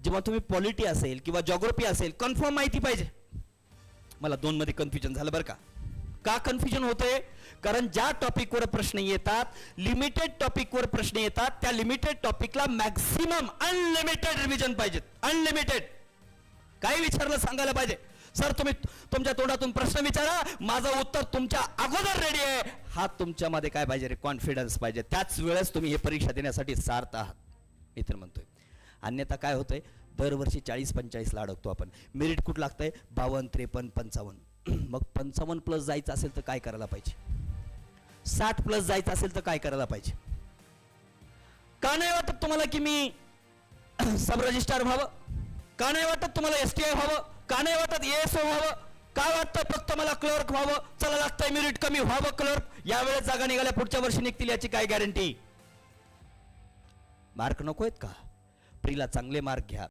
जेव्हा तुम्ही पॉलिटी असेल किंवा जॉग्राफी असेल कन्फर्म माहिती पाहिजे. मला 2 मध्ये कन्फ्युजन झालं बरं का कन्फ्युजन होतंय? कारण ज्या टॉपिकवर प्रश्न येतात, लिमिटेड टॉपिकवर प्रश्न येतात, त्या लिमिटेड टॉपिकला मॅक्सिमम अनलिमिटेड रिव्हिजन पाहिजेत. अनलिमिटेड. काही विचारलं सांगायला पाहिजे. सर तुम्ही तुमच्या तोंडातून प्रश्न विचारा, माझं उत्तर तुमच्या अगोदर रेडी आहे, हा तुमच्यामध्ये काय पाहिजे रे? कॉन्फिडन्स पाहिजे. त्याच वेळेस तुम्ही हे परीक्षा देण्यासाठी सार्थ आहात, मी तर म्हणतोय. अन्यथा काय होतंय, दरवर्षी 40-45ला अडकतो आपण. मेरिट कुठं लागतंय? 52, 53, 55. मग 55 प्लस जायचं असेल तर काय करायला पाहिजे? 60 प्लस जायचं असेल तर काय करायला पाहिजे? का नाही वाटत तुम्हाला की मी सब रजिस्ट्रार व्हावं? का नाही वाटत तुम्हाला STI व्हावं? का नाही वाटत ASO व्हावं? काय वाटतं फक्त मला क्लर्क व्हावं? चला लागतंय मेरिट कमी व्हावं क्लर्क. यावेळेस जागा निघाल्या पुढच्या वर्षी निघतील याची काय गॅरंटी? मार्क नको आहेत का? प्रीला चांगले मार्क घ्या.